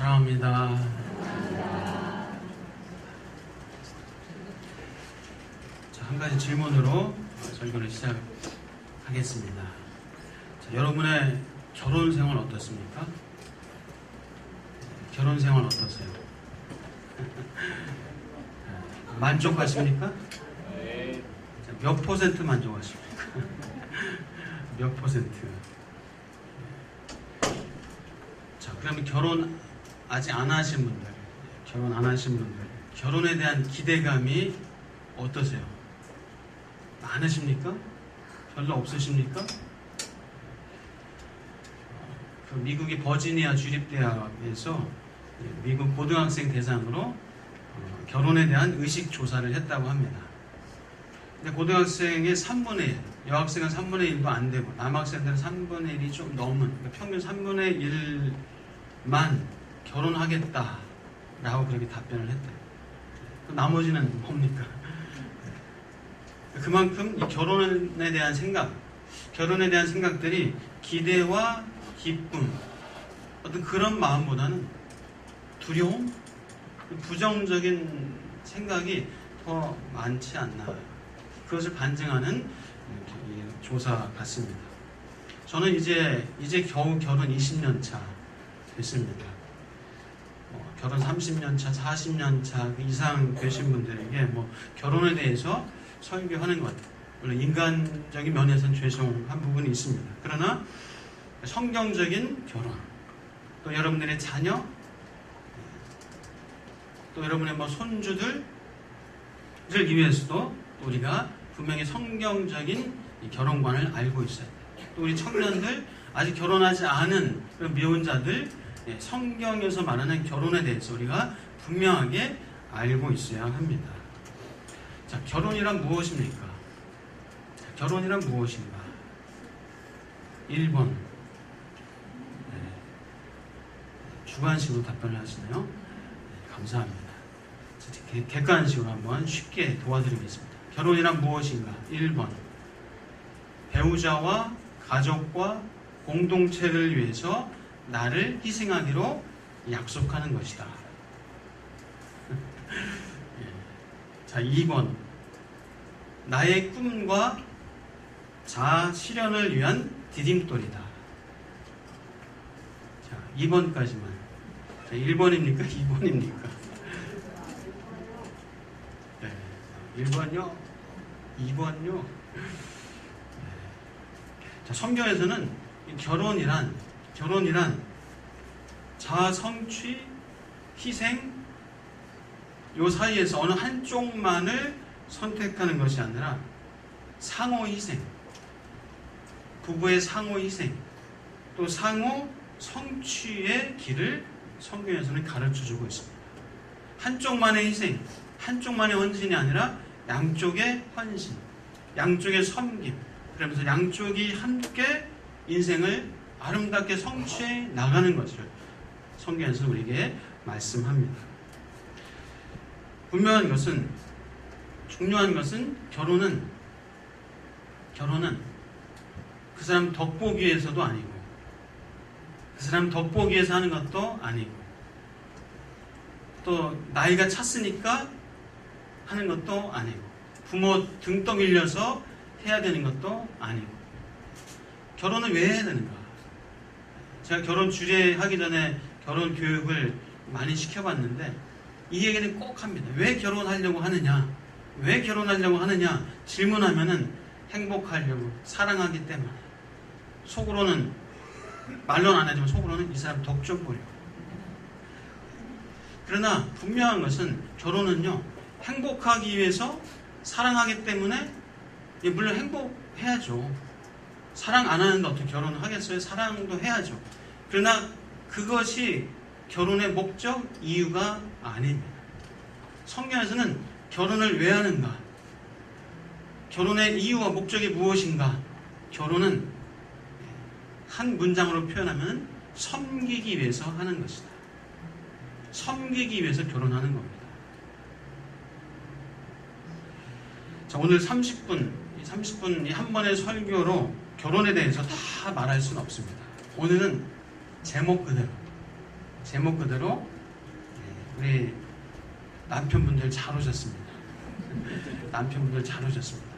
사랑합니다. 자, 한 가지 질문으로 설교를 시작하겠습니다. 자, 여러분의 결혼 생활 어떻습니까? 결혼 생활 어떠세요? 만족하십니까? 자, 몇 퍼센트 만족하십니까? 몇 퍼센트? 자, 그러면 결혼 아직 안 하신 분들, 결혼 안 하신 분들, 결혼에 대한 기대감이 어떠세요? 많으십니까? 별로 없으십니까? 그 미국의 버지니아 주립대학에서 미국 고등학생 대상으로 결혼에 대한 의식 조사를 했다고 합니다. 근데 고등학생의 3분의 1, 여학생은 3분의 1도 안 되고 남학생들은 3분의 1이 좀 넘은, 그러니까 평균 3분의 1만 결혼하겠다라고 그렇게 답변을 했대요. 나머지는 뭡니까? 그만큼 이 결혼에 대한 생각, 결혼에 대한 생각들이 기대와 기쁨, 어떤 그런 마음보다는 두려움, 부정적인 생각이 더 많지 않나. 그것을 반증하는 조사 같습니다. 저는 이제 겨우 결혼 20년 차 됐습니다. 결혼 30년 차, 40년 차 이상 되신 분들에게 결혼에 대해서 설교하는 것, 물론 인간적인 면에서는 죄송한 부분이 있습니다. 그러나 성경적인 결혼, 또 여러분들의 자녀, 또 여러분의 손주들을 위해서도 우리가 분명히 성경적인 결혼관을 알고 있어야 돼요. 또 우리 청년들, 아직 결혼하지 않은 그런 미혼자들, 성경에서 말하는 결혼에 대해서 우리가 분명하게 알고 있어야 합니다. 자, 결혼이란 무엇입니까? 결혼이란 무엇인가? 1번. 주관식으로 답변을 하시네요. 감사합니다. 객관식으로 한번 쉽게 도와드리겠습니다. 결혼이란 무엇인가? 1번. 배우자와 가족과 공동체를 위해서 나를 희생하기로 약속하는 것이다. 자, 2번. 나의 꿈과 자아 실현을 위한 디딤돌이다. 자, 2번까지만. 자, 1번입니까? 2번입니까? 네. 1번요? 2번요? 네. 자, 성경에서는 결혼이란 자아 성취, 희생, 요 사이에서 어느 한쪽만을 선택하는 것이 아니라 상호 희생, 부부의 상호 희생, 또 상호 성취의 길을 성경에서는 가르쳐주고 있습니다. 한쪽만의 희생, 한쪽만의 헌신이 아니라 양쪽의 헌신, 양쪽의 섬김, 그러면서 양쪽이 함께 인생을 아름답게 성취해 나가는 것을 성경에서 우리에게 말씀합니다. 분명한 것은, 중요한 것은 결혼은 그 사람 덕보기 위해서도 아니고, 그 사람 덕보기 위해서 하는 것도 아니고, 또 나이가 찼으니까 하는 것도 아니고, 부모 등 떠밀려서 해야 되는 것도 아니고, 결혼을 왜 해야 되는가? 제가 결혼 주례하기 전에 결혼 교육을 많이 시켜봤는데 이 얘기는 꼭 합니다. 왜 결혼하려고 하느냐? 왜 결혼하려고 하느냐? 질문하면은 행복하려고, 사랑하기 때문에. 속으로는, 말로는 안 하지만 속으로는 이 사람 덕 좀 보려고. 그러나 분명한 것은 결혼은요, 행복하기 위해서, 사랑하기 때문에, 물론 행복해야죠. 사랑 안 하는데 어떻게 결혼을 하겠어요? 사랑도 해야죠. 그러나 그것이 결혼의 목적, 이유가 아닙니다. 성경에서는 결혼을 왜 하는가? 결혼의 이유와 목적이 무엇인가? 결혼은 한 문장으로 표현하면 섬기기 위해서 하는 것이다. 섬기기 위해서 결혼하는 겁니다. 자, 오늘 30분 한 번의 설교로 결혼에 대해서 다 말할 수는 없습니다. 오늘은 제목 그대로 제목 그대로 우리 남편분들 잘 오셨습니다. 남편분들 잘 오셨습니다.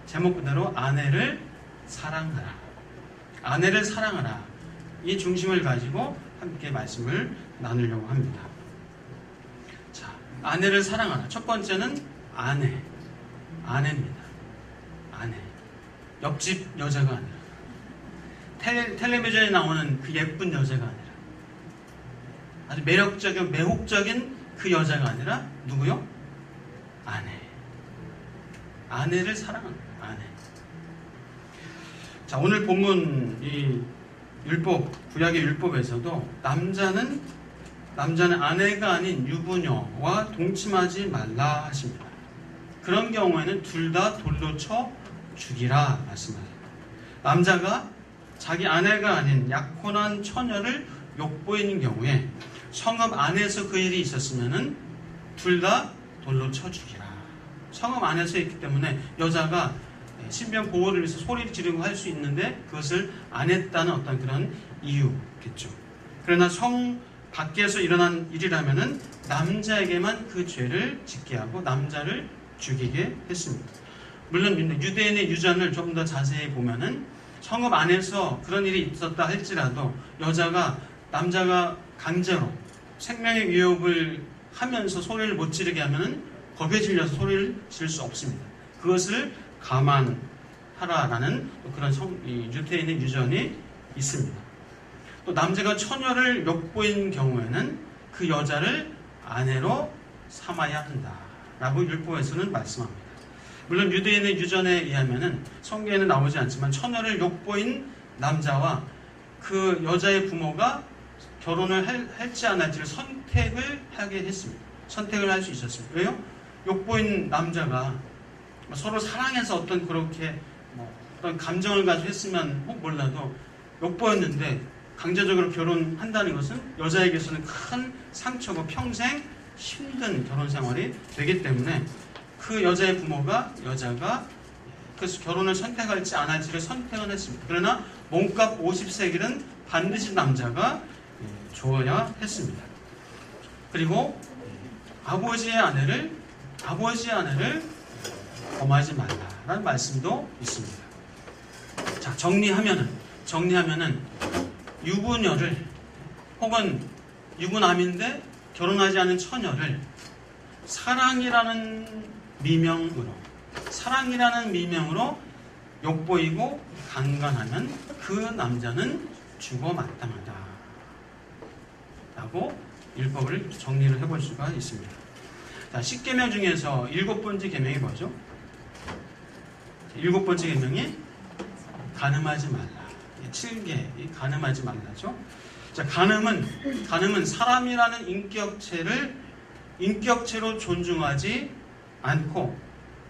제목 그대로 아내를 사랑하라. 아내를 사랑하라. 이 중심을 가지고 함께 말씀을 나누려고 합니다. 자, 아내를 사랑하라. 첫 번째는 아내입니다. 아내. 옆집 여자가 아니라, 텔레비전에 나오는 그 예쁜 여자가 아니라, 아주 매력적인, 매혹적인 그 여자가 아니라, 누구요? 아내. 아내를 사랑합니다. 아내. 자, 오늘 본문, 이 율법, 구약의 율법에서도 남자는 아내가 아닌 유부녀와 동침하지 말라 하십니다. 그런 경우에는 둘 다 돌로 쳐 죽이라 말씀하세요. 남자가 자기 아내가 아닌 약혼한 처녀를 욕보이는 경우에 성읍 안에서 그 일이 있었으면은 둘 다 돌로 쳐 죽이라. 성읍 안에서 있기 때문에 여자가 신변 보호를 위해서 소리를 지르고 할 수 있는데 그것을 안 했다는 어떤 그런 이유겠죠. 그러나 성 밖에서 일어난 일이라면은 남자에게만 그 죄를 짓게 하고 남자를 죽이게 했습니다. 물론 유대인의 유전을 좀 더 자세히 보면은 성읍 안에서 그런 일이 있었다 할지라도 남자가 강제로 생명의 위협을 하면서 소리를 못 지르게 하면은 겁에 질려서 소리를 지를 수 없습니다. 그것을 감안하라라는 그런 유대인의 유전이 있습니다. 또 남자가 처녀를 욕보인 경우에는 그 여자를 아내로 삼아야 한다라고 율법에서는 말씀합니다. 물론 유대인의 유전에 의하면은 성경에는 나오지 않지만 처녀를 욕보인 남자와 그 여자의 부모가 결혼을 할지 안 할지를 선택을 하게 했습니다. 선택을 할 수 있었습니다. 왜요? 욕보인 남자가 서로 사랑해서 어떤 그렇게 어떤 감정을 가지고 했으면 혹 몰라도 욕보였는데 강제적으로 결혼한다는 것은 여자에게서는 큰 상처고 평생 힘든 결혼 생활이 되기 때문에 그 여자의 부모가 여자가 그래서 결혼을 선택할지 안 할지를 선택을 했습니다. 그러나 몸값 50세겔은 반드시 남자가 줘야 했습니다. 그리고 아버지의 아내를 범하지 말라라는 말씀도 있습니다. 자, 정리하면은 유부녀를 혹은 유부남인데 결혼하지 않은 처녀를 사랑이라는 미명으로 욕보이고 강간하면 그 남자는 죽어 마땅하다 라고 율법을 정리를 해볼 수가 있습니다. 자, 10계명 중에서 7번째 계명이 뭐죠? 7번째 계명이 간음하지 말라. 7개 간음하지 말라죠. 자, 간음은 사람이라는 인격체로 존중하지 않고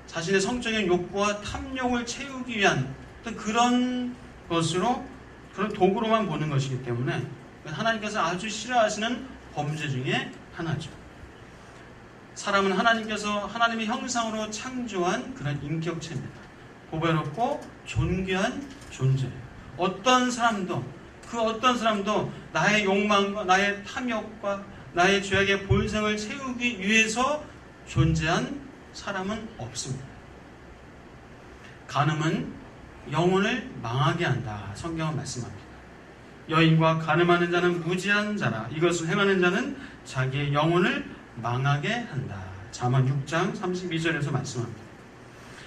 자신의 성적인 욕구와 탐욕을 채우기 위한 그런 것으로 그런 도구로만 보는 것이기 때문에 하나님께서 아주 싫어하시는 범죄 중에 하나죠. 사람은 하나님의 형상으로 창조한 그런 인격체입니다. 보배롭고 존귀한 존재예요. 어떤 사람도 나의 욕망과 나의 탐욕과 나의 죄악의 본성을 채우기 위해서 존재한 사람은 없습니다. 간음은 영혼을 망하게 한다. 성경은 말씀합니다. 여인과 간음하는 자는 무지한 자라. 이것을 행하는 자는 자기의 영혼을 망하게 한다. 잠언 6장 32절에서 말씀합니다.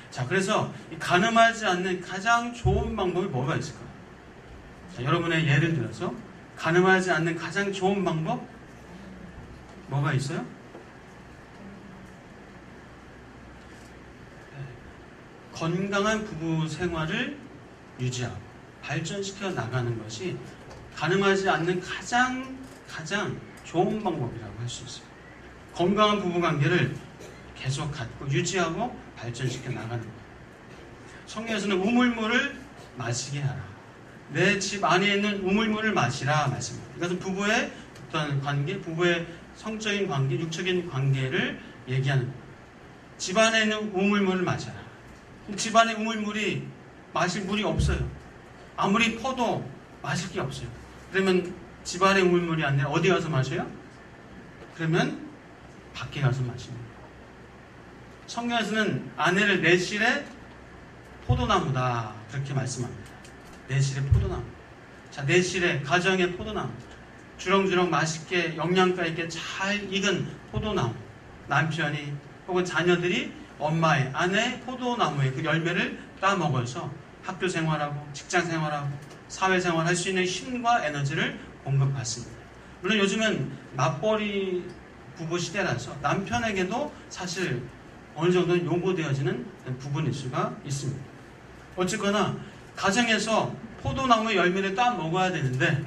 자, 그래서 간음하지 않는 가장 좋은 방법이 뭐가 있을까요? 자, 여러분의 예를 들어서 간음하지 않는 가장 좋은 방법 뭐가 있어요? 건강한 부부 생활을 유지하고 발전시켜 나가는 것이 간음하지 않는 가장 좋은 방법이라고 할 수 있어요. 건강한 부부 관계를 계속 갖고 유지하고 발전시켜 나가는 거예요. 성경에서는 우물물을 마시게 하라. 내 집 안에 있는 우물물을 마시라 말씀입니다. 이것은 부부의 어떤 관계, 부부의 성적인 관계, 육적인 관계를 얘기하는 거예요. 집 안에 있는 우물물을 마셔라. 집 안에 우물물이 마실 물이 없어요. 아무리 퍼도 마실 게 없어요. 그러면 집안의 우물물이 아니라 어디 가서 마셔요? 그러면 밖에 가서 마십니다. 성경에서는 아내를 내실의 포도나무다 그렇게 말씀합니다. 내실의 포도나무. 자, 내실의 가정의 포도나무. 주렁주렁 맛있게 영양가 있게 잘 익은 포도나무. 남편이 혹은 자녀들이 엄마의 아내의 포도나무의 그 열매를 따먹어서 학교 생활하고 직장 생활하고 사회생활 할 수 있는 힘과 에너지를 공급받습니다. 물론 요즘은 맞벌이 부부 시대라서 남편에게도 사실 어느 정도는 요구되어지는 부분일 수가 있습니다. 어쨌거나 가정에서 포도나무 열매를 따먹어야 되는데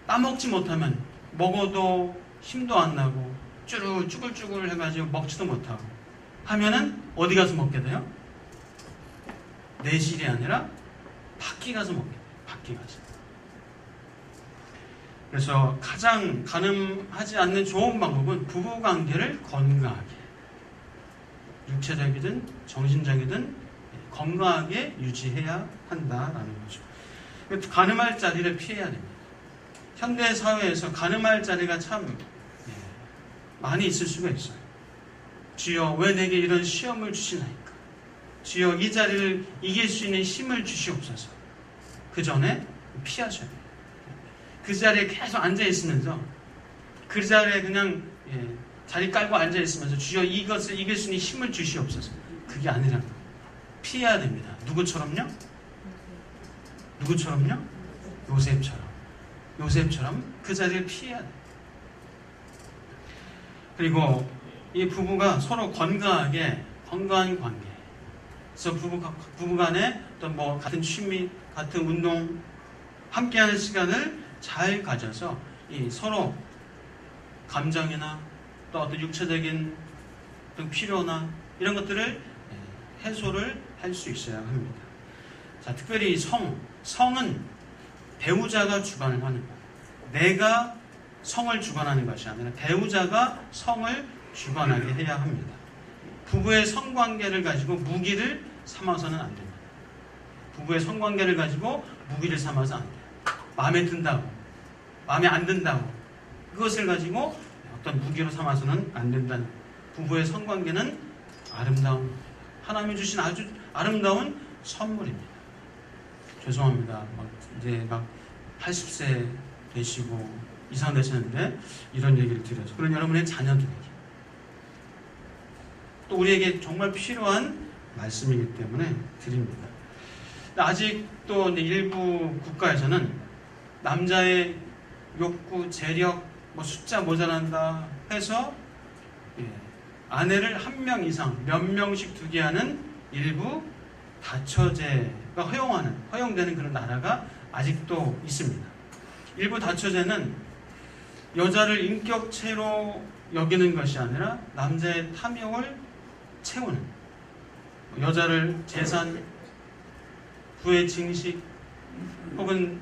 따먹지 못하면 먹어도 힘도 안 나고 쭈글쭈글 해가지고 먹지도 못하고 하면은 어디 가서 먹게 돼요? 내실이 아니라 밖에 가서 먹게 돼요. 밖에 가서. 그래서 가장 가늠하지 않는 좋은 방법은 부부관계를 건강하게, 육체적이든 정신적이든 건강하게 유지해야 한다라는 거죠. 가늠할 자리를 피해야 됩니다. 현대 사회에서 가늠할 자리가 참 많이 있을 수가 있어요. 주여 왜 내게 이런 시험을 주시나이까? 주여 이 자리를 이길 수 있는 힘을 주시옵소서. 그 전에 피하셔야 돼요. 그 자리에 계속 앉아있으면서 그 자리에 그냥 자리 깔고 앉아있으면서 주여 이것을 이길 수 있는 힘을 주시옵소서. 그게 아니라 피해야 됩니다. 누구처럼요? 누구처럼요? 요셉처럼 그 자리를 피해야 돼요. 그리고 이 부부가 서로 건강한 관계. 그래서 부부 간에 어떤 뭐 같은 취미, 같은 운동, 함께하는 시간을 잘 가져서 이 서로 감정이나 또 어떤 육체적인 어떤 필요나 이런 것들을 해소를 할 수 있어야 합니다. 자, 특별히 성은 배우자가 주관을 하는 거예요. 내가 성을 주관하는 것이 아니라 배우자가 성을 주관하게 해야 합니다. 부부의 성관계를 가지고 무기를 삼아서는 안 됩니다. 부부의 성관계를 가지고 무기를 삼아서 안 돼요. 마음에 든다고, 마음에 안 든다고 그것을 가지고 어떤 무기로 삼아서는 안 된다는 거예요. 부부의 성관계는 아름다운, 하나님이 주신 아주 아름다운 선물입니다. 죄송합니다. 이제 80세 되시고 이상 되시는데 이런 얘기를 드려서 그런 여러분의 자녀들에게 또 우리에게 정말 필요한 말씀이기 때문에 드립니다. 아직도 일부 국가에서는 남자의 욕구, 재력, 숫자 모자란다 해서 아내를 한 명 이상 몇 명씩 두게 하는 일부 다처제가 허용되는 그런 나라가 아직도 있습니다. 일부 다처제는 여자를 인격체로 여기는 것이 아니라 남자의 탐욕을 채우는, 여자를 재산, 부의 증식 혹은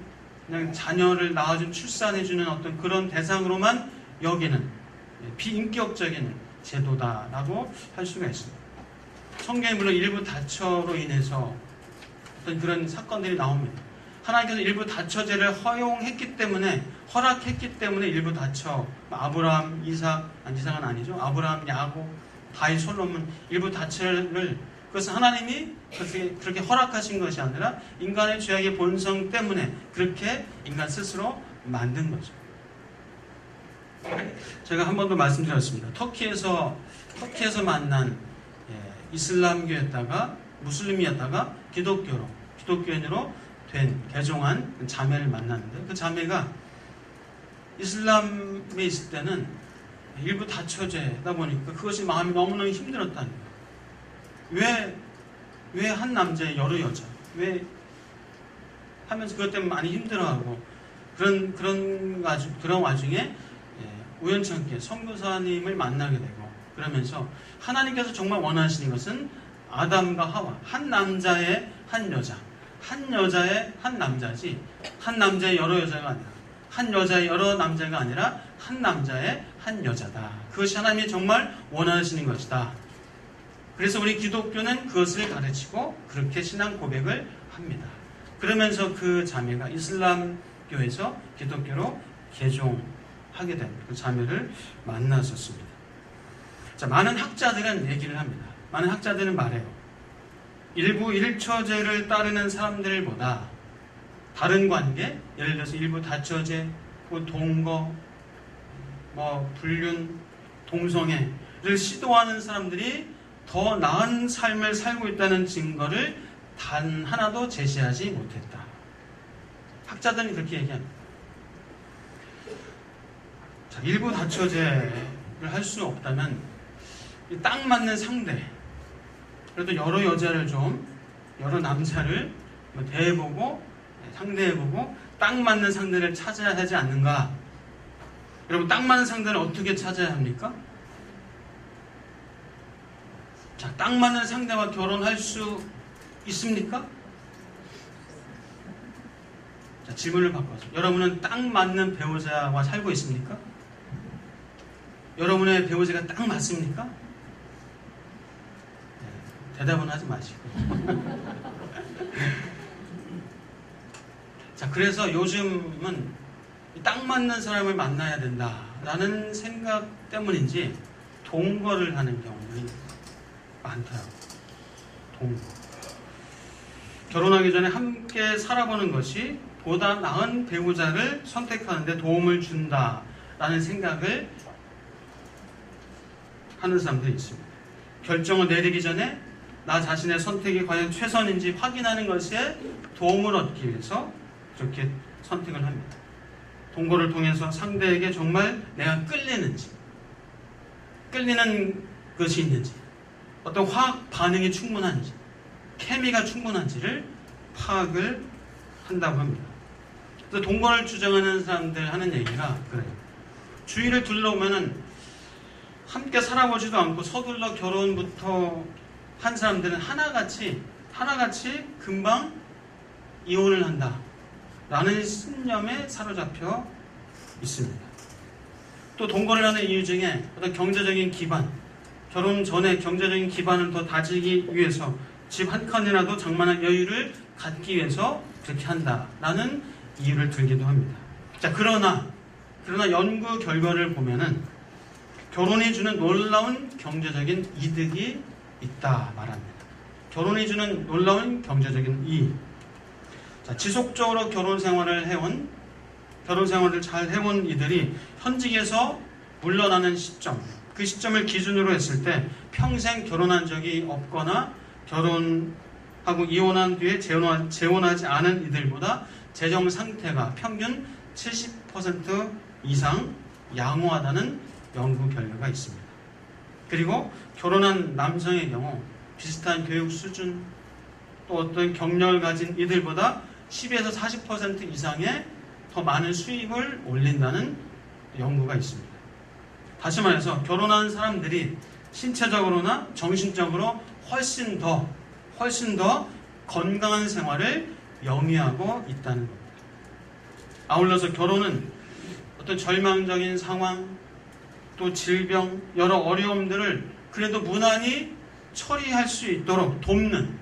그냥 자녀를 낳아준 출산해주는 어떤 그런 대상으로만 여기는 비인격적인 제도다라고 할 수가 있습니다. 성경에 물론 일부 다처로 인해서 어떤 그런 사건들이 나옵니다. 하나님께서 일부 다처제를 허락했기 때문에 일부 다처, 아브라함, 이삭은 아니죠. 아브라함, 야곱, 다윗, 솔로몬 일부 다처를 그것은 하나님이 그렇게 허락하신 것이 아니라 인간의 죄악의 본성 때문에 그렇게 인간 스스로 만든 거죠. 제가 한 번도 말씀드렸습니다. 터키에서 만난 이슬람교였다가 무슬림이었다가 기독교인으로 개종한 자매를 만났는데 그 자매가 이슬람에 있을 때는 일부 다처제다 보니까 그것이 마음이 너무너무 힘들었다는 거예요. 왜 한 남자의 여러 여자? 왜 하면서 그것 때문에 많이 힘들어하고 그런 와중에 우연찮게 선교사님을 만나게 되고 그러면서 하나님께서 정말 원하시는 것은 아담과 하와, 한 남자의 한 여자, 한 여자의 한 남자지 한 남자의 여러 여자가 아니라 한 여자의 여러 남자가 아니라 한 남자의 한 여자다. 그것이 하나님이 정말 원하시는 것이다. 그래서 우리 기독교는 그것을 가르치고 그렇게 신앙 고백을 합니다. 그러면서 그 자매가 이슬람교에서 기독교로 개종하게 된 그 자매를 만났었습니다. 자, 많은 학자들은 얘기를 합니다. 많은 학자들은 말해요. 일부 일처제를 따르는 사람들보다 다른 관계, 예를 들어서 일부 다처제, 동거, 불륜, 동성애를 시도하는 사람들이 더 나은 삶을 살고 있다는 증거를 단 하나도 제시하지 못했다. 학자들은 그렇게 얘기합니다. 자, 일부 다처제를 할 수 없다면 딱 맞는 상대, 그래도 여러 여자를 여러 남자를 대해보고 상대해보고 딱 맞는 상대를 찾아야 하지 않는가? 여러분, 딱 맞는 상대를 어떻게 찾아야 합니까? 자, 딱 맞는 상대와 결혼할 수 있습니까? 자, 질문을 바꿔서 여러분은 딱 맞는 배우자와 살고 있습니까? 여러분의 배우자가 딱 맞습니까? 네, 대답은 하지 마시고. 자, 그래서 요즘은 딱 맞는 사람을 만나야 된다라는 생각 때문인지 동거를 하는 경우들이 많더라고요. 동거. 결혼하기 전에 함께 살아보는 것이 보다 나은 배우자를 선택하는 데 도움을 준다라는 생각을 하는 사람들이 있습니다. 결정을 내리기 전에 나 자신의 선택이 과연 최선인지 확인하는 것에 도움을 얻기 위해서 그렇게 선택을 합니다. 동거를 통해서 상대에게 정말 내가 끌리는 것이 있는지, 어떤 화학 반응이 충분한지, 케미가 충분한지를 파악을 한다고 합니다. 그래서 동거를 주장하는 사람들 하는 얘기가 그래요. 주위를 둘러보면은 함께 살아보지도 않고 서둘러 결혼부터 한 사람들은 하나같이 금방 이혼을 한다 라는 신념에 사로잡혀 있습니다. 또 동거를 하는 이유 중에 어떤 경제적인 기반, 결혼 전에 경제적인 기반을 더 다지기 위해서 집 한 칸이라도 장만할 여유를 갖기 위해서 그렇게 한다라는 이유를 들기도 합니다. 자, 그러나 연구 결과를 보면은 결혼이 주는 놀라운 경제적인 이득이 있다 말합니다. 결혼이 주는 놀라운 경제적인 이익. 자, 지속적으로 결혼 생활을 잘 해온 이들이 현직에서 물러나는 시점, 그 시점을 기준으로 했을 때 평생 결혼한 적이 없거나 결혼하고 이혼한 뒤에 재혼하지 않은 이들보다 재정 상태가 평균 70% 이상 양호하다는 연구 결과가 있습니다. 그리고 결혼한 남성의 경우 비슷한 교육 수준, 또 어떤 경력을 가진 이들보다 10에서 40% 이상의 더 많은 수익을 올린다는 연구가 있습니다. 다시 말해서 결혼한 사람들이 신체적으로나 정신적으로 훨씬 더 건강한 생활을 영위하고 있다는 겁니다. 아울러서 결혼은 어떤 절망적인 상황, 또 질병, 여러 어려움들을 그래도 무난히 처리할 수 있도록 돕는,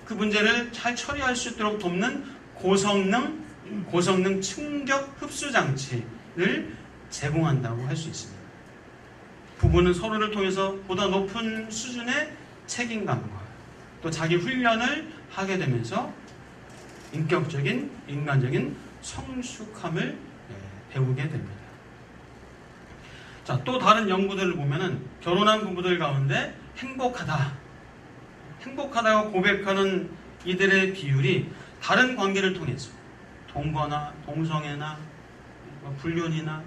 그 문제를 잘 처리할 수 있도록 돕는 고성능 충격 흡수 장치를 제공한다고 할 수 있습니다. 부부는 서로를 통해서 보다 높은 수준의 책임감과 또 자기 훈련을 하게 되면서 인격적인, 인간적인 성숙함을 배우게 됩니다. 자, 또 다른 연구들을 보면은 결혼한 부부들 가운데 행복하다고 고백하는 이들의 비율이 다른 관계를 통해서 동거나 동성애나 불륜이나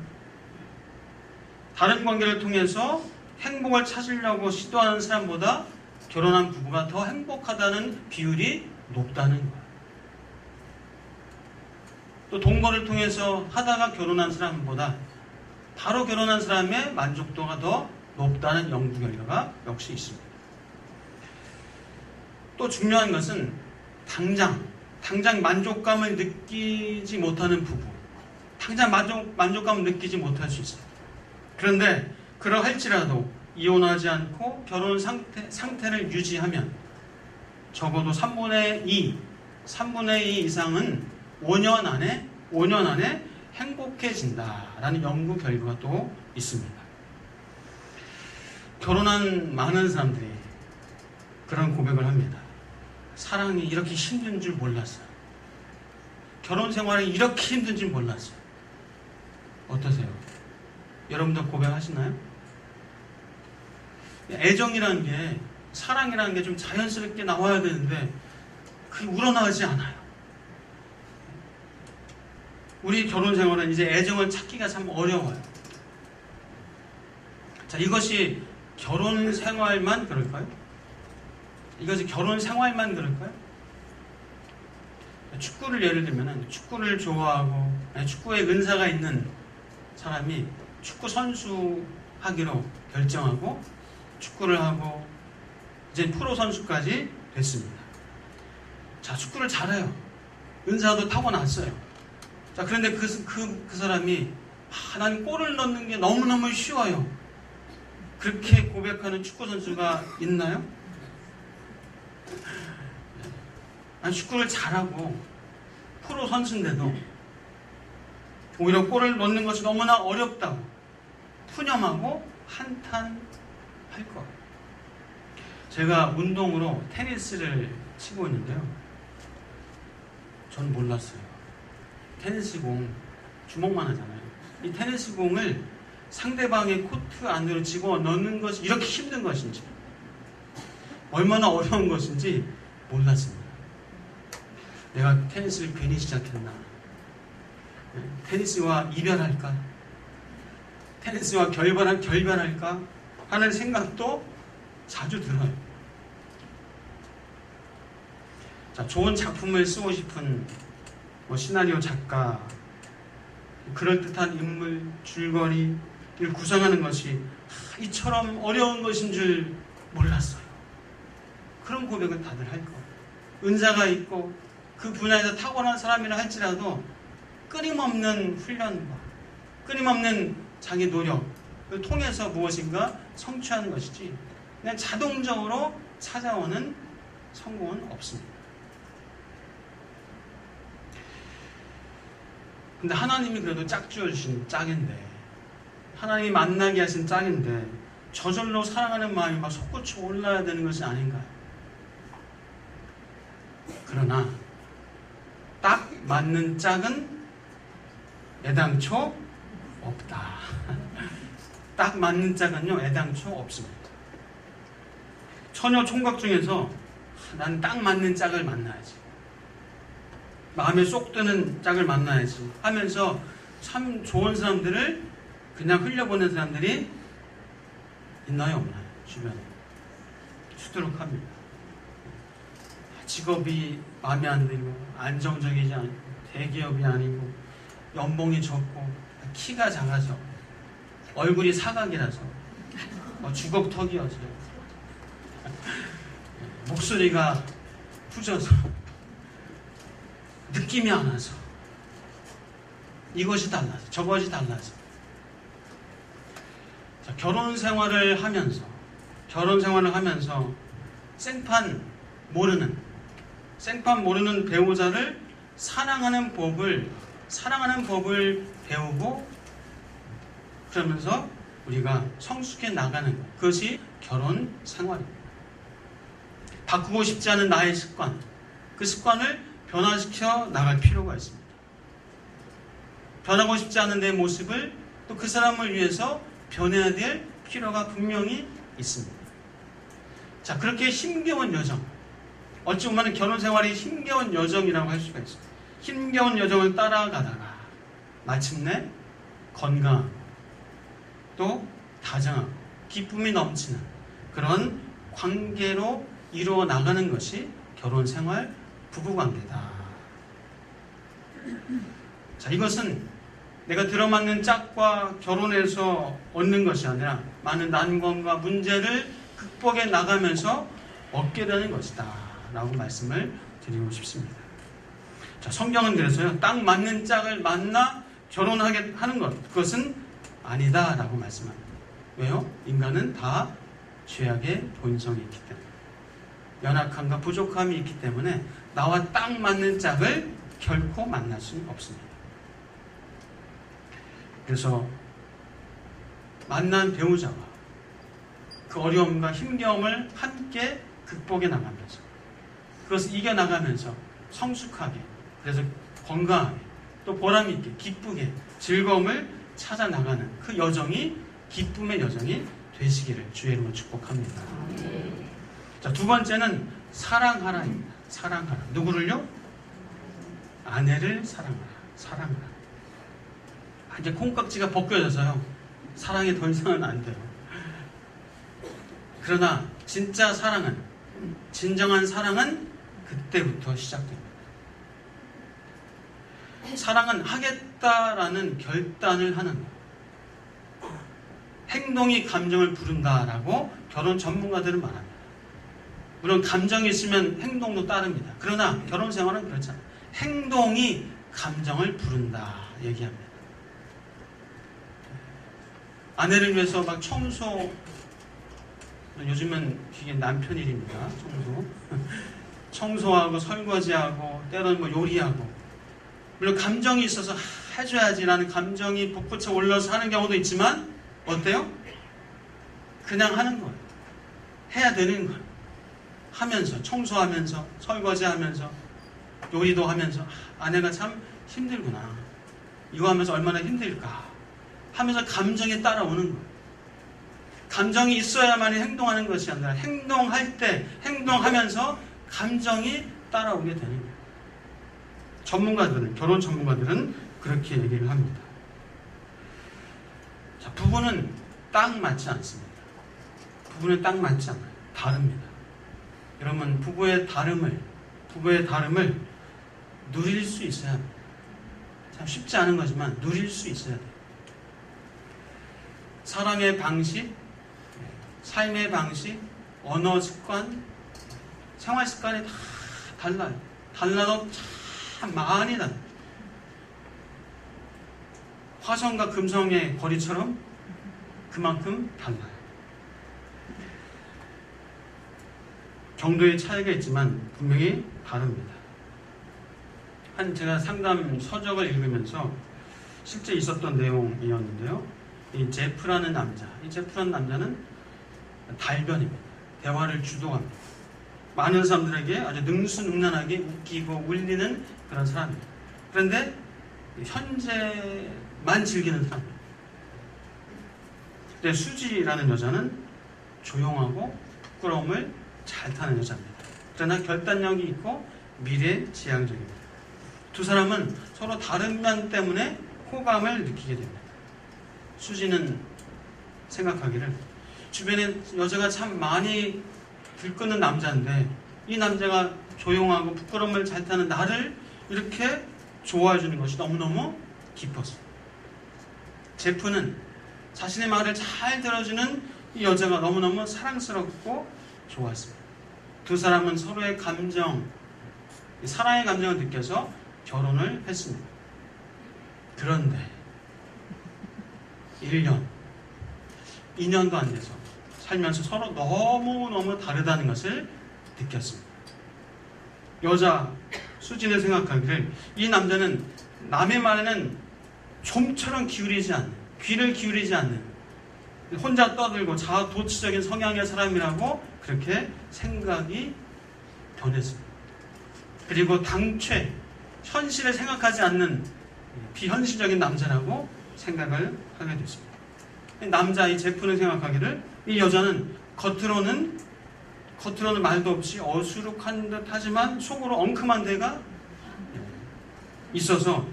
다른 관계를 통해서 행복을 찾으려고 시도하는 사람보다 결혼한 부부가 더 행복하다는 비율이 높다는 거예요. 또 동거를 통해서 하다가 결혼한 사람보다 바로 결혼한 사람의 만족도가 더 높다는 연구 결과가 역시 있습니다. 또 중요한 것은 당장 만족감을 느끼지 못하는 부부, 당장 만족감을 느끼지 못할 수 있어요. 그런데 그러할지라도 이혼하지 않고 결혼 상태를 유지하면 적어도 3분의 2 이상은 5년 안에 행복해진다라는 연구 결과가 또 있습니다. 결혼한 많은 사람들이 그런 고백을 합니다. 사랑이 이렇게 힘든 줄 몰랐어요. 결혼 생활이 이렇게 힘든 줄 몰랐어요. 어떠세요? 여러분도 고백하시나요? 애정이라는 게, 사랑이라는 게 좀 자연스럽게 나와야 되는데 그게 우러나오지 않아요. 우리 결혼 생활은 이제 애정을 찾기가 참 어려워요. 자, 이것이 결혼 생활만 그럴까요? 이것이 결혼 생활만 그럴까요? 축구를 예를 들면 축구를 좋아하고 축구에 은사가 있는 사람이 축구 선수 하기로 결정하고 축구를 하고 이제 프로 선수까지 됐습니다. 자, 축구를 잘해요. 은사도 타고났어요. 자, 그런데 그 사람이 난 골을 넣는 게 너무너무 쉬워요. 그렇게 고백하는 축구 선수가 있나요? 난 축구를 잘하고 프로 선수인데도 오히려 골을 넣는 것이 너무나 어렵다고 푸념하고 한탄할 것. 제가 운동으로 테니스를 치고 있는데요. 전 몰랐어요. 테니스 공 주먹만 하잖아요. 이 테니스 공을 상대방의 코트 안으로 집어넣는 것이 이렇게 힘든 것인지, 얼마나 어려운 것인지 몰랐습니다. 내가 테니스를 괜히 시작했나? 테니스와 이별할까? 테니스와 결별할까? 하는 생각도 자주 들어요. 자, 좋은 작품을 쓰고 싶은 시나리오 작가, 그럴듯한 인물, 줄거리를 구성하는 것이 이처럼 어려운 것인 줄 몰랐어요. 그런 고백을 다들 할 거예요. 은사가 있고 그 분야에서 타고난 사람이라 할지라도 끊임없는 훈련과 끊임없는 자기 노력을 통해서 무엇인가 성취하는 것이지 그냥 자동적으로 찾아오는 성공은 없습니다. 근데 하나님이 그래도 짝지어주신 짝인데, 하나님이 만나게 하신 짝인데 저절로 사랑하는 마음이 막 솟구쳐 올라야 되는 것이 아닌가요? 그러나 딱 맞는 짝은 애당초 없다. 딱 맞는 짝은요, 애당초 없습니다. 처녀 총각 중에서 난 딱 맞는 짝을 만나야지, 마음에 쏙 드는 짝을 만나야지 하면서 참 좋은 사람들을 그냥 흘려보낸 사람들이 있나요, 없나요? 주변에 수두룩합니다. 직업이 마음에 안 들고 안정적이지 않고 대기업이 아니고 연봉이 적고 키가 작아서 얼굴이 사각이라서 주걱턱이어서 목소리가 후져서 느낌이 안 와서 이것이 달라서 저것이 달라서. 자, 결혼 생활을 하면서 생판 모르는 배우자를 사랑하는 법을 배우고, 그러면서 우리가 성숙해 나가는 것, 그것이 결혼 생활입니다. 바꾸고 싶지 않은 나의 습관, 그 습관을 변화시켜 나갈 필요가 있습니다. 변하고 싶지 않은 내 모습을 또 그 사람을 위해서 변해야 될 필요가 분명히 있습니다. 자, 그렇게 힘겨운 여정, 어찌 보면 결혼 생활이 힘겨운 여정이라고 할 수가 있습니다. 힘겨운 여정을 따라가다가 마침내 건강, 또 다정하고 기쁨이 넘치는 그런 관계로 이루어 나가는 것이 결혼 생활, 부부관계다. 자, 이것은 내가 들어맞는 짝과 결혼해서 얻는 것이 아니라 많은 난관과 문제를 극복해 나가면서 얻게 되는 것이다 라고 말씀을 드리고 싶습니다. 자, 성경은 그래서요, 딱 맞는 짝을 만나 결혼하게 하는 것, 그것은 아니다 라고 말씀합니다. 왜요? 인간은 다 죄악의 본성이 있기 때문에, 연약함과 부족함이 있기 때문에 나와 딱 맞는 짝을 결코 만날 수는 없습니다. 그래서 만난 배우자와 그 어려움과 힘겨움을 함께 극복해 나가면서 그것을 이겨나가면서 성숙하게, 그래서 건강하게, 또 보람있게, 기쁘게, 즐거움을 찾아 나가는 그 여정이 기쁨의 여정이 되시기를 주의 이름으로 축복합니다. 자, 두 번째는 사랑하라입니다. 사랑하라. 누구를요? 아내를 사랑하라. 사랑하라. 이제 콩깍지가 벗겨져서요, 사랑이 더 이상은 안 돼요. 그러나 진짜 사랑은, 진정한 사랑은 그때부터 시작됩니다. 사랑은 하겠다라는 결단을 하는 거예요. 행동이 감정을 부른다라고 결혼 전문가들은 말합니다. 물론 감정이 있으면 행동도 따릅니다. 그러나 결혼 생활은 그렇잖아요. 행동이 감정을 부른다 얘기합니다. 아내를 위해서 막 청소, 요즘은 이게 남편 일입니다. 청소하고 설거지하고 때로는 뭐 요리하고, 물론 감정이 있어서 해줘야지라는 감정이 북받쳐 올라서 하는 경우도 있지만 어때요? 그냥 하는 거예요. 해야 되는 거예요. 하면서, 청소하면서, 설거지하면서, 요리도 하면서, 아내가 참 힘들구나, 이거 하면서 얼마나 힘들까 하면서 감정이 따라오는 거예요. 감정이 있어야만 행동하는 것이 아니라 행동할 때, 행동하면서 감정이 따라오게 되는 거예요. 전문가들은, 결혼 전문가들은 그렇게 얘기를 합니다. 자, 부부는 딱 맞지 않습니다. 부부는 딱 맞지 않아요. 다릅니다. 여러분, 부부의 다름을 누릴 수 있어야 합니다. 참 쉽지 않은 거지만 누릴 수 있어야 돼요. 사랑의 방식, 삶의 방식, 언어 습관, 생활 습관이 다 달라요. 달라도 참 많이 달라요. 화성과 금성의 거리처럼 그만큼 달라요. 정도의 차이가 있지만 분명히 다릅니다. 제가 상담 서적을 읽으면서 실제 있었던 내용이었는데요. 이 제프라는 남자, 이 제프라는 남자는 달변입니다. 대화를 주도합니다. 많은 사람들에게 아주 능수능란하게 웃기고 울리는 그런 사람입니다. 그런데 현재만 즐기는 사람입니다. 근데 수지라는 여자는 조용하고 부끄러움을 잘 타는 여자입니다. 그러나 결단력이 있고 미래지향적입니다. 두 사람은 서로 다른 면 때문에 호감을 느끼게 됩니다. 수지는 생각하기를 주변에 여자가 참 많이 들끓는 남자인데 이 남자가 조용하고 부끄러움을 잘 타는 나를 이렇게 좋아해 주는 것이 너무너무 기뻤어요. 제프는 자신의 말을 잘 들어주는 이 여자가 너무너무 사랑스럽고 좋았습니다. 두 사람은 서로의 감정, 사랑의 감정을 느껴서 결혼을 했습니다. 그런데 1년, 2년도 안 돼서 살면서 서로 너무너무 다르다는 것을 느꼈습니다. 여자 수진을 생각하기를 이 남자는 남의 말에는 좀처럼 기울이지 않는, 귀를 기울이지 않는, 혼자 떠들고 자아도취적인 성향의 사람이라고 그렇게 생각이 변했습니다. 그리고 당최 현실을 생각하지 않는 비현실적인 남자라고 생각을 하게 됐습니다. 남자 이 제프는 생각하기를 이 여자는 겉으로는 말도 없이 어수룩한 듯 하지만 속으로 엉큼한 데가 있어서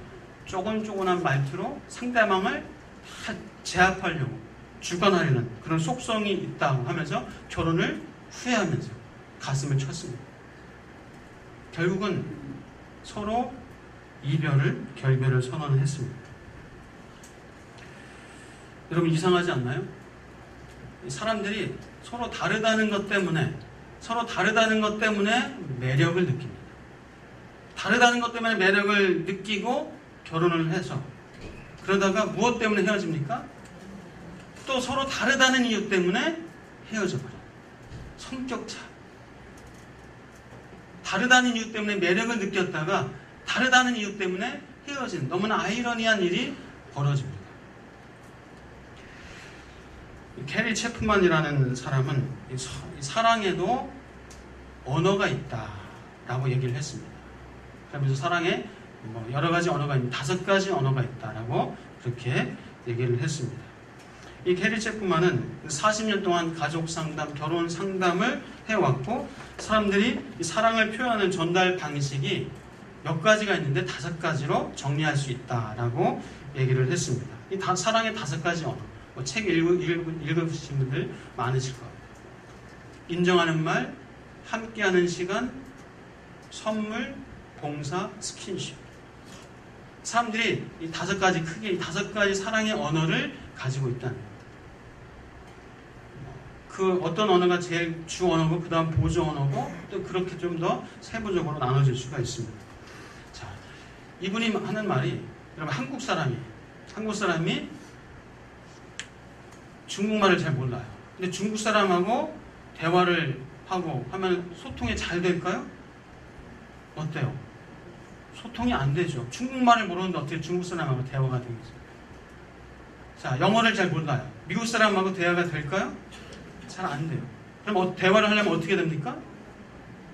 쪼근쪼근한 말투로 상대방을 다 제압하려고 주관하려는 그런 속성이 있다고 하면서 결혼을 후회하면서 가슴을 쳤습니다. 결국은 서로 결별을 선언을 했습니다. 여러분 이상하지 않나요? 사람들이 서로 다르다는 것 때문에 매력을 느낍니다. 다르다는 것 때문에 매력을 느끼고 결혼을 해서 그러다가 무엇 때문에 헤어집니까? 또 서로 다르다는 이유 때문에 헤어져 버려요. 성격 차. 다르다는 이유 때문에 매력을 느꼈다가 다르다는 이유 때문에 헤어진 너무나 아이러니한 일이 벌어집니다. 캐리 체프만이라는 사람은 사랑에도 언어가 있다라고 얘기를 했습니다. 그러면서 사랑에 여러 가지 언어가 있는 5가지 언어가 있다라고 그렇게 얘기를 했습니다. 이 캐리 체프만은 40년 동안 가족 상담, 결혼 상담을 해왔고 사람들이 이 사랑을 표현하는 전달 방식이 몇 가지가 있는데 5가지로 정리할 수 있다라고 얘기를 했습니다. 이 사랑의 5가지 언어. 책 읽으신 분들 많으실 거예요. 인정하는 말, 함께하는 시간, 선물, 봉사, 스킨십. 사람들이 이 5가지 크게 이 5가지 사랑의 언어를 가지고 있다는 거예요. 그 어떤 언어가 제일 주 언어고 그 다음 보조 언어고 또 그렇게 좀 더 세부적으로 나눠질 수가 있습니다. 자, 이분이 하는 말이 여러분 한국 사람이 중국말을 잘 몰라요. 근데 중국 사람하고 대화를 하고 하면 소통이 잘 될까요? 어때요? 소통이 안 되죠. 중국말을 모르는데 어떻게 중국 사람하고 대화가 되겠어요? 자, 영어를 잘 몰라요. 미국 사람하고 대화가 될까요? 잘 안 돼요. 그럼 대화를 하려면 어떻게 됩니까?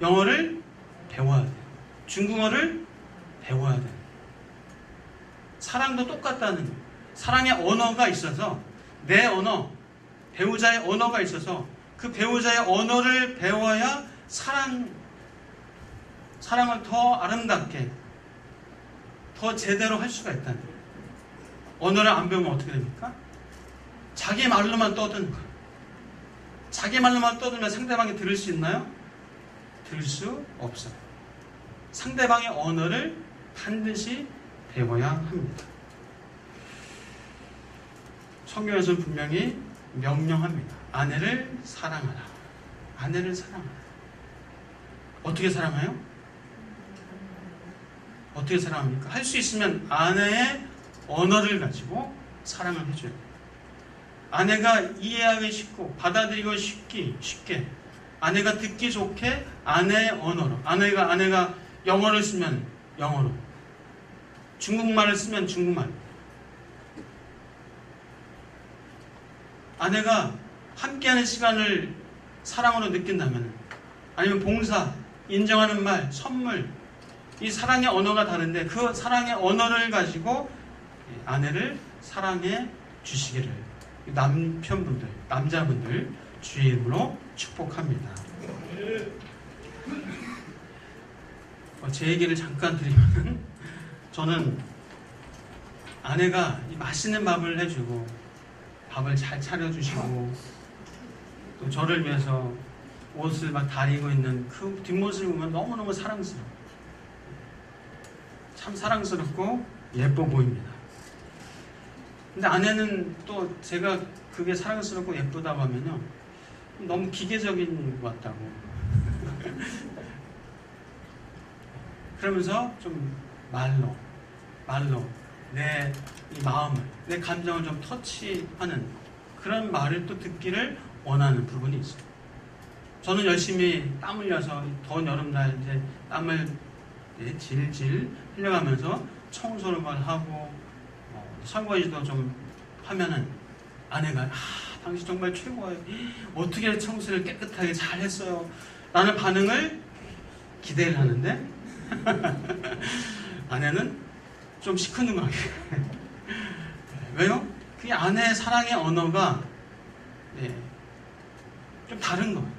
영어를 배워야 돼요. 중국어를 배워야 돼요. 사랑도 똑같다는 거예요. 사랑의 언어가 있어서 내 언어, 배우자의 언어가 있어서 그 배우자의 언어를 배워야 사랑을 더 아름답게, 더 제대로 할 수가 있다는 거예요. 언어를 안 배우면 어떻게 됩니까? 자기 말로만 떠드는 거예요. 자기 말로만 떠들면 상대방이 들을 수 있나요? 들을 수 없어요. 상대방의 언어를 반드시 배워야 합니다. 성경에서는 분명히 명령합니다. 아내를 사랑하라. 아내를 사랑하라. 어떻게 사랑해요? 어떻게 사랑합니까? 할 수 있으면 아내의 언어를 가지고 사랑을 해줘야 돼요. 아내가 이해하기 쉽고 받아들이기 쉽게 아내가 듣기 좋게 아내의 언어로 아내가 영어를 쓰면 영어로 중국말을 쓰면 중국말 아내가 함께하는 시간을 사랑으로 느낀다면 아니면 봉사, 인정하는 말, 선물 이 사랑의 언어가 다른데 그 사랑의 언어를 가지고 아내를 사랑해 주시기를 남편분들, 남자분들 주의 이름으로 축복합니다. 제 얘기를 잠깐 드리면 저는 아내가 맛있는 밥을 해주고 밥을 잘 차려주시고 또 저를 위해서 옷을 막 다리고 있는 그 뒷모습을 보면 너무너무 사랑스러워. 참 사랑스럽고 예뻐 보입니다. 근데 아내는 또 제가 그게 사랑스럽고 예쁘다고 하면요 너무 기계적인 것 같다고 그러면서 좀 말로 내 이 마음을 내 감정을 좀 터치하는 그런 말을 또 듣기를 원하는 부분이 있어요. 저는 열심히 땀 흘려서 더운 여름날 이제 땀을 질질 흘려가면서 청소를 하고 설거지도 좀 하면은 아내가 당신 정말 최고예요. 어떻게 청소를 깨끗하게 잘 했어요. 라는 반응을 기대를 하는데 아내는 좀 시큰둥하게 왜요? 그게 아내의 사랑의 언어가 좀 다른 거예요.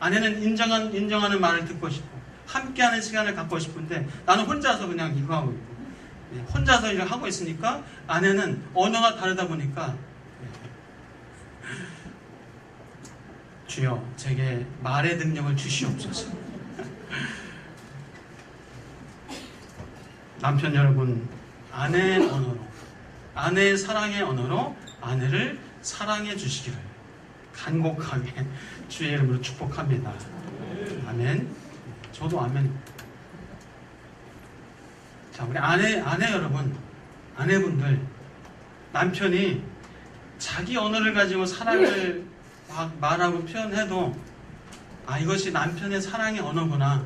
아내는 인정하는 말을 듣고 싶고 함께하는 시간을 갖고 싶은데 나는 혼자서 그냥 이거 하고 있고 혼자서 이걸 하고 있으니까 아내는 언어가 다르다 보니까 주여 제게 말의 능력을 주시옵소서. 남편 여러분 아내의 언어로 아내의 사랑의 언어로 아내를 사랑해 주시기를 간곡하게 주의 이름으로 축복합니다. 아멘. 저도 아멘. 자, 우리 아내 여러분, 아내분들, 남편이 자기 언어를 가지고 사랑을 막 말하고 표현해도 이것이 남편의 사랑의 언어구나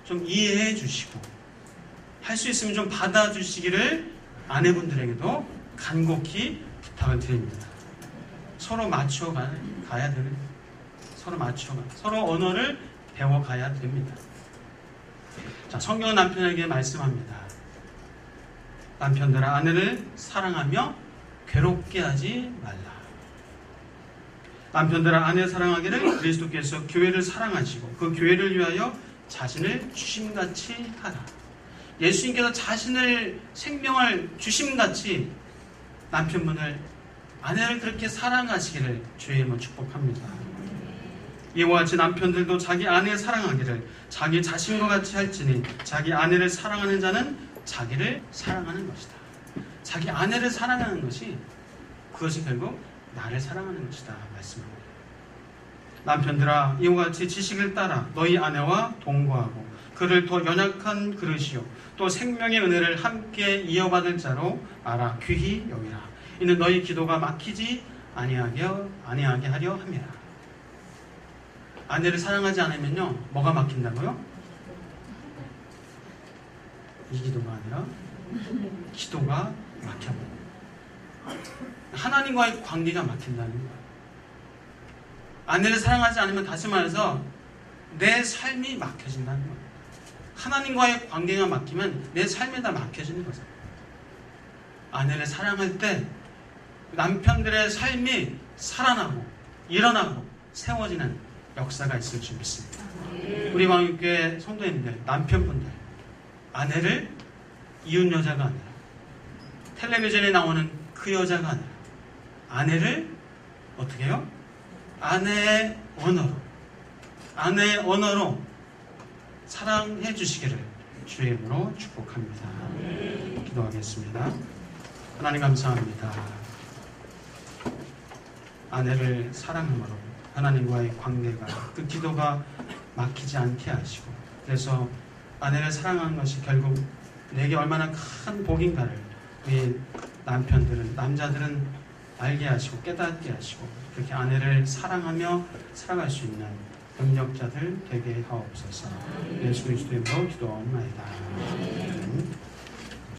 좀 이해해 주시고 할 수 있으면 좀 받아주시기를 아내분들에게도 간곡히 부탁을 드립니다. 서로 맞춰가야 되는, 서로 언어를 배워가야 됩니다. 자, 성경은 남편에게 말씀합니다. 남편들아, 아내를 사랑하며 괴롭게 하지 말라. 남편들아, 아내 사랑하기를 그리스도께서 교회를 사랑하시고 그 교회를 위하여 자신을 주심같이 하라. 예수님께서 자신을 생명을 주심같이 남편분을, 아내를 그렇게 사랑하시기를 주의 이름으로 축복합니다. 이와 같이 남편들도 자기 아내 사랑하기를 자기 자신과 같이 할지니 자기 아내를 사랑하는 자는 자기를 사랑하는 것이다. 자기 아내를 사랑하는 것이, 그것이 결국 나를 사랑하는 것이다 말씀합니다. 남편들아, 이와 같이 지식을 따라 너희 아내와 동거하고 그를 더 연약한 그릇이요 또 생명의 은혜를 함께 이어받을 자로 알아 귀히 여기라. 이는 너희 기도가 막히지 아니하게 하려 함이라. 아내를 사랑하지 않으면요, 뭐가 막힌다고요? 이 기도가 아니라 기도가 막혀버려요. 하나님과의 관계가 막힌다는 거예요. 아내를 사랑하지 않으면, 다시 말해서 내 삶이 막혀진다는 거예요. 하나님과의 관계가 막히면 내 삶이 다 막혀지는 거죠. 아내를 사랑할 때 남편들의 삶이 살아나고 일어나고 세워지는 역사가 있을 줄 믿습니다. 우리 광육교회 성도님들, 남편분들, 아내를 이웃 여자가 아니라, 텔레비전에 나오는 그 여자가 아니라 아내를 어떻게 해요? 아내의 언어로 사랑해 주시기를 주의 이름으로 축복합니다. 기도하겠습니다. 하나님 감사합니다. 아내를 사랑함으로 하나님과의 관계가, 그 기도가 막히지 않게 하시고, 그래서 아내를 사랑하는 것이 결국 내게 얼마나 큰 복인가를 우리 남편들은, 남자들은 알게 하시고 깨닫게 하시고, 그렇게 아내를 사랑하며 살아갈 수 있는 능력자들 되게 하옵소서. 예수 그리스도의 이름으로 기도하옵나이다.